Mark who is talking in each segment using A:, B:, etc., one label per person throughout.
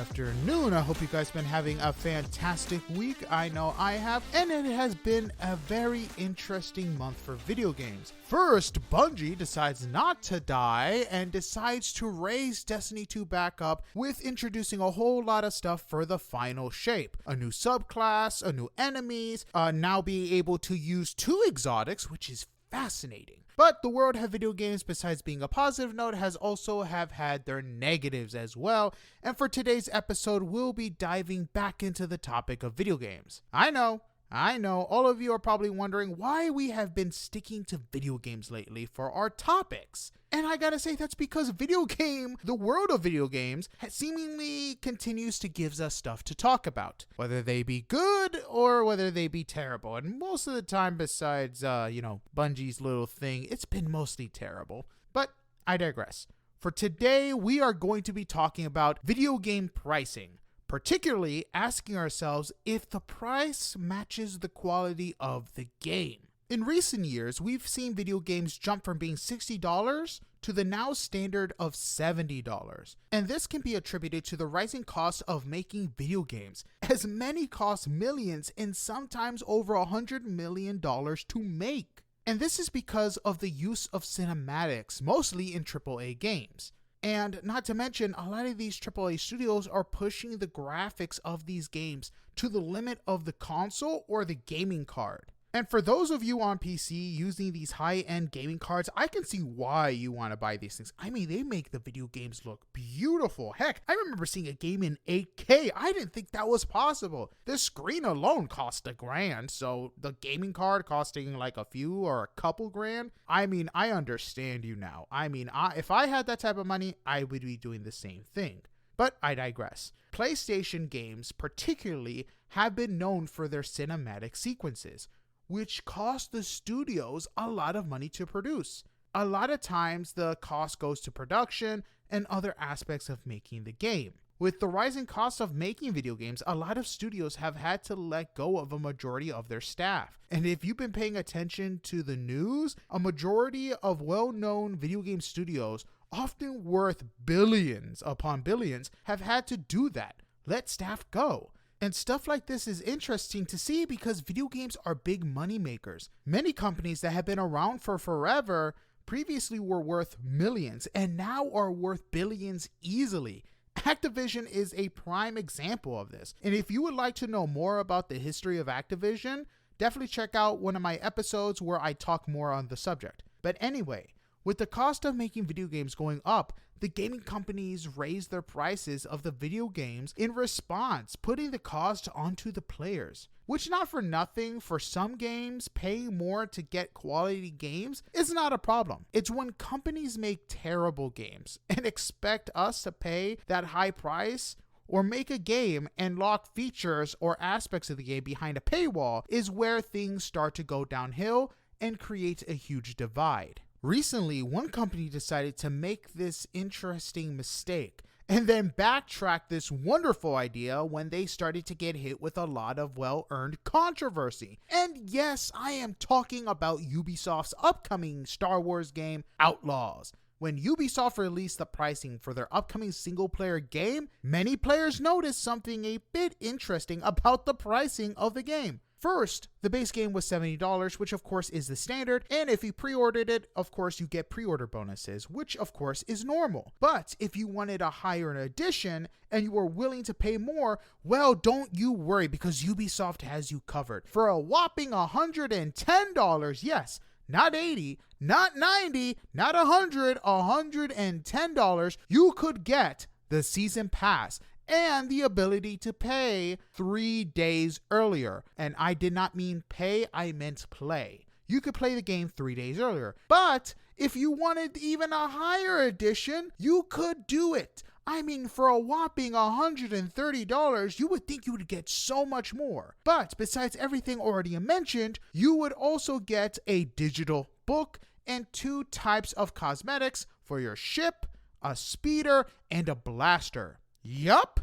A: afternoon. I hope you guys been having a fantastic week. I know I have, and it has been a very interesting month for video games. First, Bungie decides not to die and decides to raise Destiny 2 back up with introducing a whole lot of stuff for the final shape. A new subclass, a new enemies, now being able to use 2 exotics, which is fascinating. But the world of video games, besides being a positive note, has also had their negatives as well. And for today's episode, we'll be diving back into the topic of video games. I know, all of you are probably wondering why we have been sticking to video games lately for our topics. And I gotta say, that's because the world of video games seemingly continues to give us stuff to talk about, whether they be good or whether they be terrible. And most of the time, besides, Bungie's little thing, it's been mostly terrible. But I digress. For today, we are going to be talking about video game pricing, particularly asking ourselves if the price matches the quality of the game. In recent years, we've seen video games jump from being $60 to the now standard of $70. And this can be attributed to the rising cost of making video games, as many cost millions and sometimes over $100 million to make. And this is because of the use of cinematics, mostly in AAA games. And not to mention, a lot of these AAA studios are pushing the graphics of these games to the limit of the console or the gaming card. And for those of you on PC using these high-end gaming cards, I can see why you want to buy these things. I mean, they make the video games look beautiful. Heck, I remember seeing a game in 8K. I didn't think that was possible. The screen alone cost $1,000, so the gaming card costing like a few or a couple grand. I mean, I understand you now. I mean, if I had that type of money, I would be doing the same thing. But I digress. PlayStation games particularly have been known for their cinematic sequences, which cost the studios a lot of money to produce. A lot of times the cost goes to production and other aspects of making the game. With the rising cost of making video games, a lot of studios have had to let go of a majority of their staff. And if you've been paying attention to the news, a majority of well-known video game studios, often worth billions upon billions, have had to do that. Let staff go. And stuff like this is interesting to see because video games are big money makers. Many companies that have been around for forever previously were worth millions and now are worth billions easily. Activision is a prime example of this. And if you would like to know more about the history of Activision, definitely check out one of my episodes where I talk more on the subject. But anyway, with the cost of making video games going up, the gaming companies raise their prices of the video games in response, putting the cost onto the players. Which, not for nothing, for some games, paying more to get quality games is not a problem. It's when companies make terrible games and expect us to pay that high price or make a game and lock features or aspects of the game behind a paywall is where things start to go downhill and create a huge divide. Recently, one company decided to make this interesting mistake and then backtrack this wonderful idea when they started to get hit with a lot of well-earned controversy. And yes, I am talking about Ubisoft's upcoming Star Wars game, Outlaws. When Ubisoft released the pricing for their upcoming single-player game, many players noticed something a bit interesting about the pricing of the game. First, the base game was $70, which of course is the standard, and if you pre-ordered it, of course you get pre-order bonuses, which of course is normal. But if you wanted a higher edition and you were willing to pay more, don't you worry because Ubisoft has you covered. For a whopping $110, yes, not $80, not $90, not $100, $110, you could get the season pass and the ability to pay 3 days earlier. And I did not mean pay, I meant play. You could play the game 3 days earlier. But if you wanted even a higher edition, you could do it. I mean, for a whopping $130, you would think you would get so much more. But besides everything already mentioned, you would also get a digital book and 2 types of cosmetics for your ship, a speeder, and a blaster. Yup!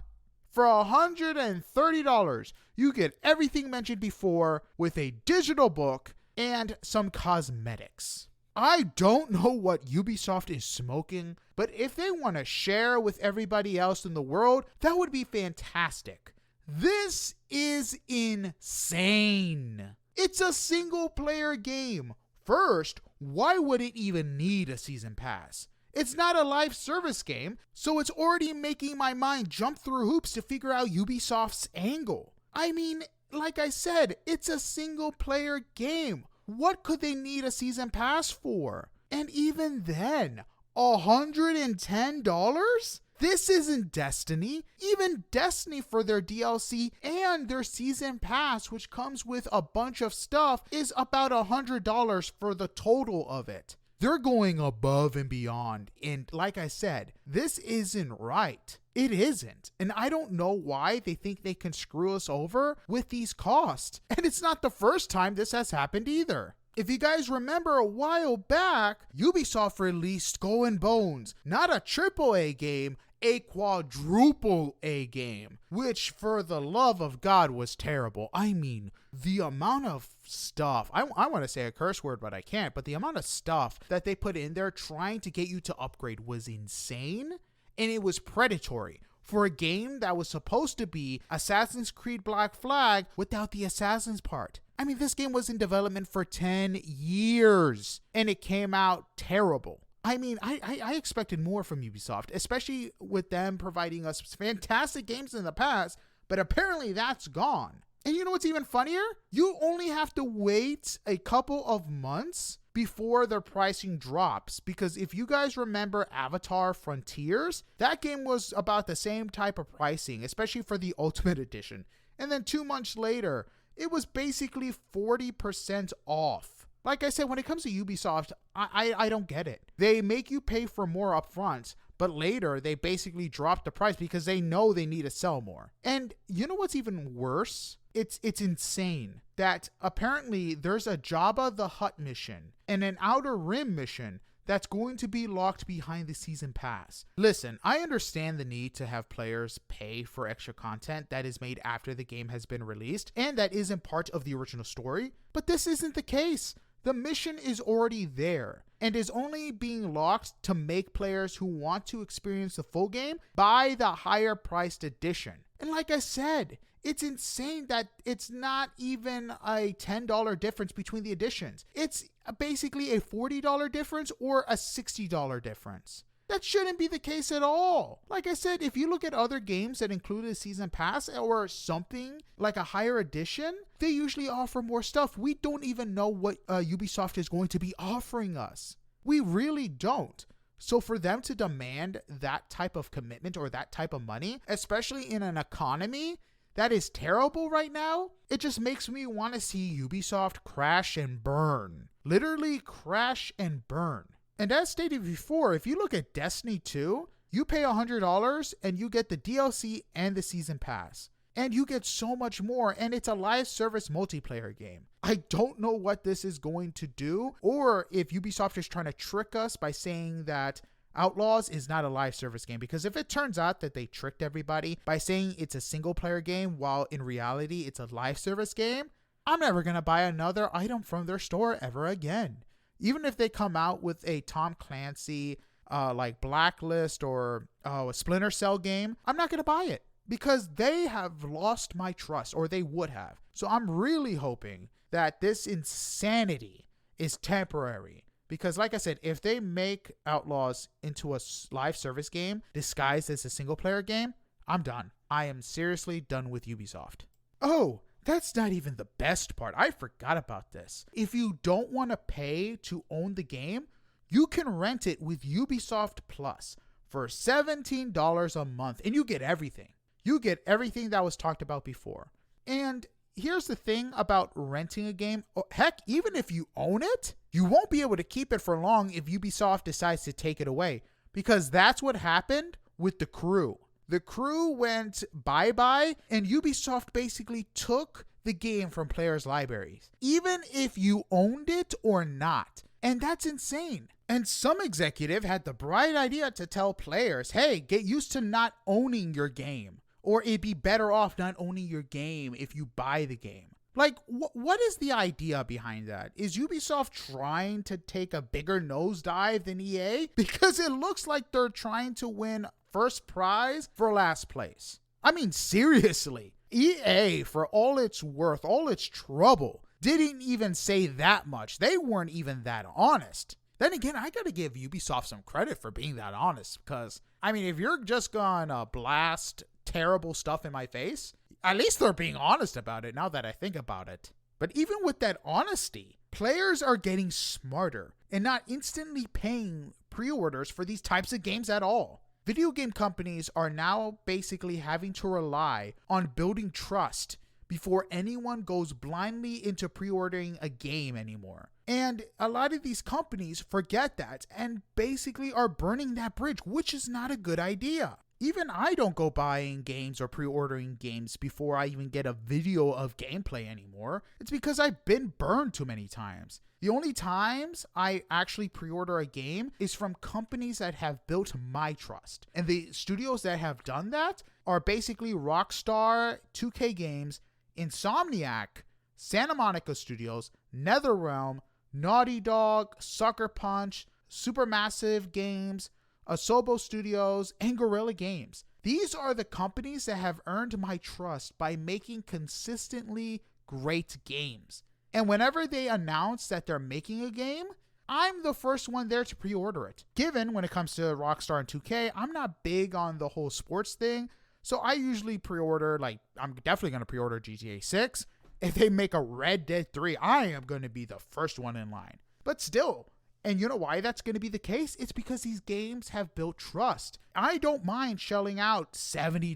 A: For $130, you get everything mentioned before with a digital book and some cosmetics. I don't know what Ubisoft is smoking, but if they want to share with everybody else in the world, that would be fantastic. This is insane. It's a single player game. First, why would it even need a season pass? It's not a live service game, so it's already making my mind jump through hoops to figure out Ubisoft's angle. I mean, like I said, it's a single player game. What could they need a season pass for? And even then, $110? This isn't Destiny. Even Destiny for their DLC and their season pass, which comes with a bunch of stuff, is about $100 for the total of it. They're going above and beyond. And like I said, this isn't right. It isn't. And I don't know why they think they can screw us over with these costs. And it's not the first time this has happened either. If you guys remember a while back, Ubisoft released Skull and Bones, not a AAA game, a quadruple A game, which for the love of God was terrible. I mean, the amount of stuff, I want to say a curse word, but I can't, but the amount of stuff that they put in there trying to get you to upgrade was insane, and it was predatory. For a game that was supposed to be Assassin's Creed Black Flag without the Assassins part. I mean, this game was in development for 10 years, and it came out terrible. I mean, I expected more from Ubisoft, especially with them providing us fantastic games in the past, but apparently that's gone. And you know what's even funnier? You only have to wait a couple of months before their pricing drops, because if you guys remember Avatar Frontiers, that game was about the same type of pricing, especially for the Ultimate Edition. And then 2 months later, it was basically 40% off. Like I said, when it comes to Ubisoft, I don't get it. They make you pay for more upfront, but later they basically drop the price because they know they need to sell more. And you know what's even worse? It's insane that apparently there's a Jabba the Hutt mission and an Outer Rim mission that's going to be locked behind the season pass. Listen, I understand the need to have players pay for extra content that is made after the game has been released and that isn't part of the original story, but this isn't the case. The mission is already there and is only being locked to make players who want to experience the full game buy the higher priced edition. And like I said, it's insane that it's not even a $10 difference between the editions. It's basically a $40 difference or a $60 difference. That shouldn't be the case at all. Like I said, if you look at other games that include a season pass or something like a higher edition, they usually offer more stuff. We don't even know what Ubisoft is going to be offering us. We really don't. So for them to demand that type of commitment or that type of money, especially in an economy that is terrible right now, it just makes me want to see Ubisoft crash and burn. Literally crash and burn. And as stated before, if you look at Destiny 2, you pay $100 and you get the DLC and the season pass. And you get so much more, and it's a live service multiplayer game. I don't know what this is going to do, or if Ubisoft is trying to trick us by saying that Outlaws is not a live service game, because if it turns out that they tricked everybody by saying it's a single player game while in reality it's a live service game, I'm never going to buy another item from their store ever again. Even if they come out with a Tom Clancy like Blacklist or a Splinter Cell game, I'm not going to buy it because they have lost my trust, or they would have. So I'm really hoping that this insanity is temporary. Because like I said, if they make Outlaws into a live service game disguised as a single player game, I'm done. I am seriously done with Ubisoft. Oh, that's not even the best part. I forgot about this. If you don't want to pay to own the game, you can rent it with Ubisoft Plus for $17 a month, and you get everything. You get everything that was talked about before. And here's the thing about renting a game. Heck, even if you own it, you won't be able to keep it for long if Ubisoft decides to take it away, because that's what happened with The Crew. The Crew went bye-bye, and Ubisoft basically took the game from players' libraries, even if you owned it or not. And that's insane. And some executive had the bright idea to tell players, hey, get used to not owning your game, or it'd be better off not owning your game if you buy the game. Like, what is the idea behind that? Is Ubisoft trying to take a bigger nosedive than EA? Because it looks like they're trying to win first prize for last place. I mean, seriously, EA, for all its worth, all its trouble, didn't even say that much. They weren't even that honest. Then again, I gotta give Ubisoft some credit for being that honest, because, I mean, if you're just gonna blast terrible stuff in my face, at least they're being honest about it now that I think about it. But even with that honesty, players are getting smarter and not instantly paying pre-orders for these types of games at all. Video game companies are now basically having to rely on building trust before anyone goes blindly into pre-ordering a game anymore. And a lot of these companies forget that and basically are burning that bridge, which is not a good idea. Even I don't go buying games or pre-ordering games before I even get a video of gameplay anymore. It's because I've been burned too many times. The only times I actually pre-order a game is from companies that have built my trust. And the studios that have done that are basically Rockstar, 2K Games, Insomniac, Santa Monica Studios, NetherRealm, Naughty Dog, Sucker Punch, Supermassive Games, Asobo Studios, and Guerrilla Games. These are the companies that have earned my trust by making consistently great games. And whenever they announce that they're making a game, I'm the first one there to pre-order it. Given when it comes to Rockstar and 2K, I'm not big on the whole sports thing, so I usually pre-order, I'm definitely going to pre-order GTA 6. If they make a Red Dead 3, I am going to be the first one in line. But still, and you know why that's going to be the case? It's because these games have built trust. I don't mind shelling out $70,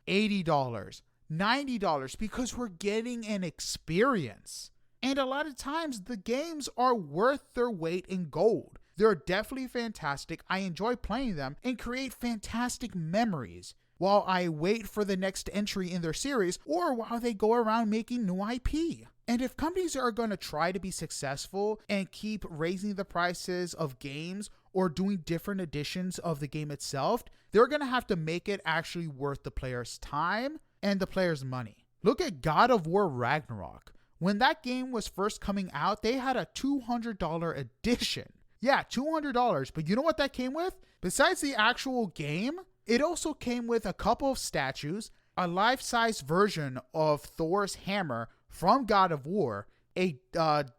A: $80, $90 because we're getting an experience. And a lot of times the games are worth their weight in gold. They're definitely fantastic. I enjoy playing them and create fantastic memories while I wait for the next entry in their series or while they go around making new IP. And if companies are going to try to be successful and keep raising the prices of games or doing different editions of the game itself, they're going to have to make it actually worth the player's time and the player's money. Look at God of War Ragnarok. When that game was first coming out, they had a $200 edition. Yeah, $200. But you know what that came with? Besides the actual game, it also came with a couple of statues, a life-size version of Thor's hammer from God of War, a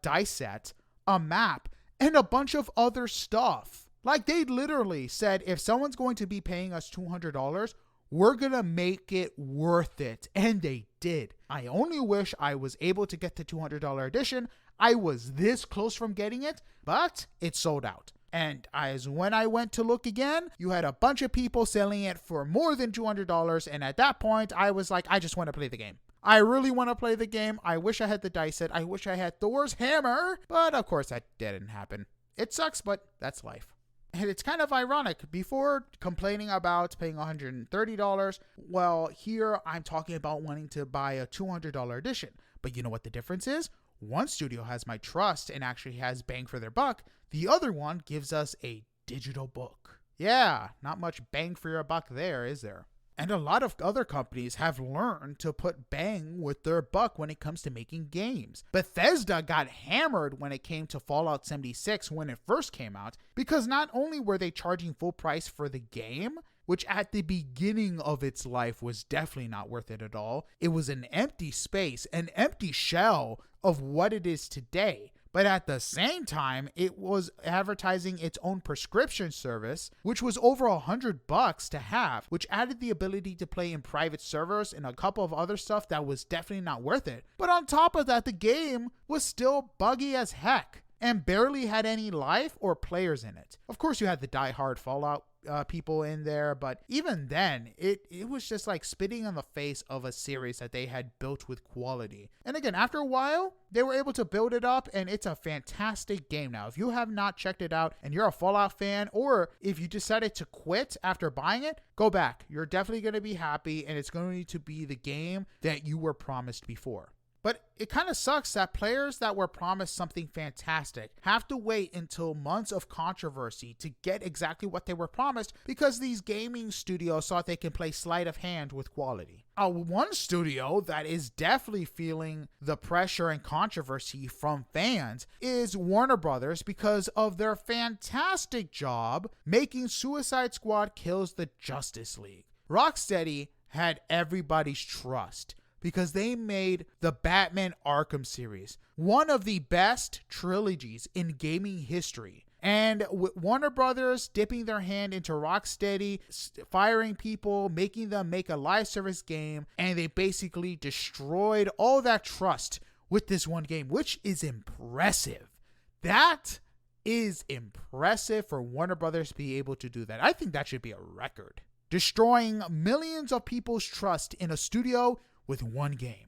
A: dice set, a map, and a bunch of other stuff. Like, they literally said, if someone's going to be paying us $200, we're going to make it worth it. And they did. I only wish I was able to get the $200 edition. I was this close from getting it, but it sold out. And as when I went to look again, you had a bunch of people selling it for more than $200. And at that point, I was like, I just want to play the game. I really want to play the game. I wish I had the dice set. I wish I had Thor's hammer. But of course, that didn't happen. It sucks, but that's life. And it's kind of ironic. Before complaining about paying $130, well, here I'm talking about wanting to buy a $200 edition. But you know what the difference is? One studio has my trust and actually has bang for their buck. The other one gives us a digital book. Yeah, not much bang for your buck there, is there? And a lot of other companies have learned to put bang with their buck when it comes to making games. Bethesda got hammered when it came to Fallout 76 when it first came out, because not only were they charging full price for the game, which at the beginning of its life was definitely not worth it at all. It was an empty space, an empty shell of what it is today. But at the same time, it was advertising its own prescription service, which was over $100 to have, which added the ability to play in private servers and a couple of other stuff that was definitely not worth it. But on top of that, the game was still buggy as heck and barely had any life or players in it. Of course, you had the die-hard Fallout people in there, but even then, it was just like spitting on the face of a series that they had built with quality. And again, after a while, they were able to build it up, and it's a fantastic game now. If you have not checked it out and you're a Fallout fan, or if you decided to quit after buying it, go back. You're definitely going to be happy, and it's going to be the game that you were promised before. But it kind of sucks that players that were promised something fantastic have to wait until months of controversy to get exactly what they were promised because these gaming studios thought they can play sleight of hand with quality. One studio that is definitely feeling the pressure and controversy from fans is Warner Brothers because of their fantastic job making Suicide Squad Kills the Justice League. Rocksteady had everybody's trust because they made the Batman Arkham series, one of the best trilogies in gaming history. And with Warner Brothers dipping their hand into Rocksteady, firing people, making them make a live service game, and they basically destroyed all that trust with this one game, which is impressive. That is impressive for Warner Brothers to be able to do that. I think that should be a record. Destroying millions of people's trust in a studio with one game.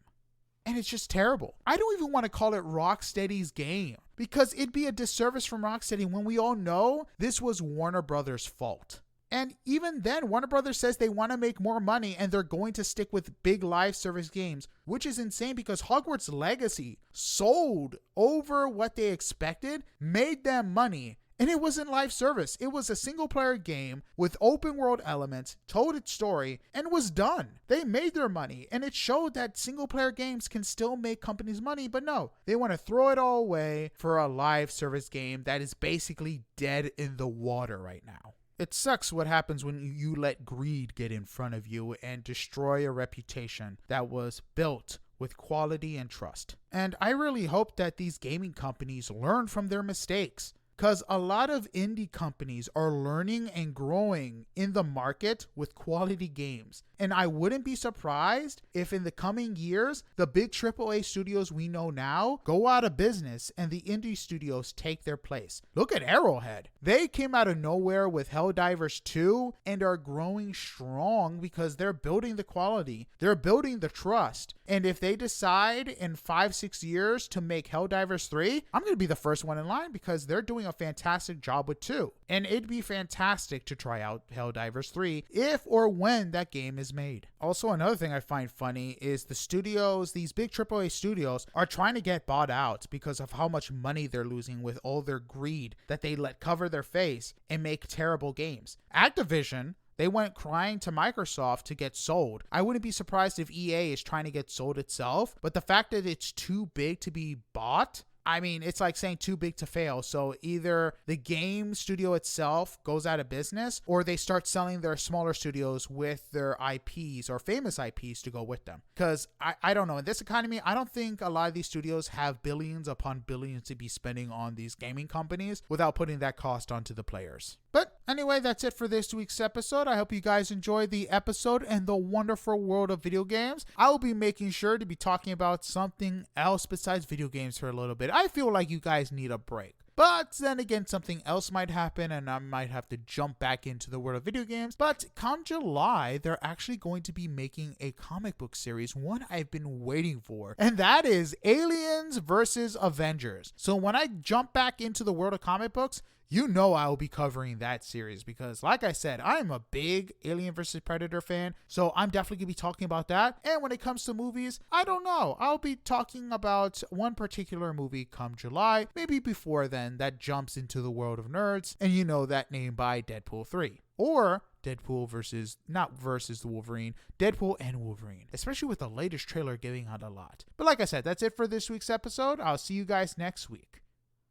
A: And it's just terrible. I don't even want to call it Rocksteady's game because it'd be a disservice from Rocksteady when we all know this was Warner Brothers' fault. And even then, Warner Brothers says they want to make more money and they're going to stick with big live service games, which is insane because Hogwarts Legacy sold over what they expected, made them money. And it wasn't live service. It was a single player game with open world elements, told its story, and was done. They made their money, and it showed that single player games can still make companies money, but no, they want to throw it all away for a live service game that is basically dead in the water right now. It sucks what happens when you let greed get in front of you and destroy a reputation that was built with quality and trust. And I really hope that these gaming companies learn from their mistakes, because a lot of indie companies are learning and growing in the market with quality games. And I wouldn't be surprised if in the coming years, the big AAA studios we know now go out of business and the indie studios take their place. Look at Arrowhead. They came out of nowhere with Helldivers 2 and are growing strong because they're building the quality. They're building the trust. And if they decide in 5-6 years to make Helldivers 3, I'm going to be the first one in line because they're doing a fantastic job with 2. And it'd be fantastic to try out Helldivers 3 if or when that game is made. Also, another thing I find funny is the studios, these big AAA studios, are trying to get bought out because of how much money they're losing with all their greed that they let cover their face and make terrible games. Activision, they went crying to Microsoft to get sold. I wouldn't be surprised if EA is trying to get sold itself, but the fact that it's too big to be bought, I mean, it's like saying too big to fail. So either the game studio itself goes out of business or they start selling their smaller studios with their IPs or famous IPs to go with them. Because I don't know, in this economy, I don't think a lot of these studios have billions upon billions to be spending on these gaming companies without putting that cost onto the players. But anyway, that's it for this week's episode. I hope you guys enjoyed the episode and the wonderful world of video games. I will be making sure to be talking about something else besides video games for a little bit. I feel like you guys need a break. But then again, something else might happen and I might have to jump back into the world of video games. But come July, they're actually going to be making a comic book series, one I've been waiting for. And that is Aliens versus Avengers. So when I jump back into the world of comic books, you know I will be covering that series because, like I said, I'm a big Alien vs. Predator fan, so I'm definitely going to be talking about that. And when it comes to movies, I don't know. I'll be talking about one particular movie come July, maybe before then, that jumps into the world of nerds, and you know that name by Deadpool 3. Or Deadpool not versus the Wolverine, Deadpool and Wolverine, especially with the latest trailer giving out a lot. But like I said, that's it for this week's episode. I'll see you guys next week.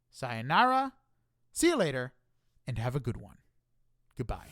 A: Sayonara. See you later, and have a good one. Goodbye.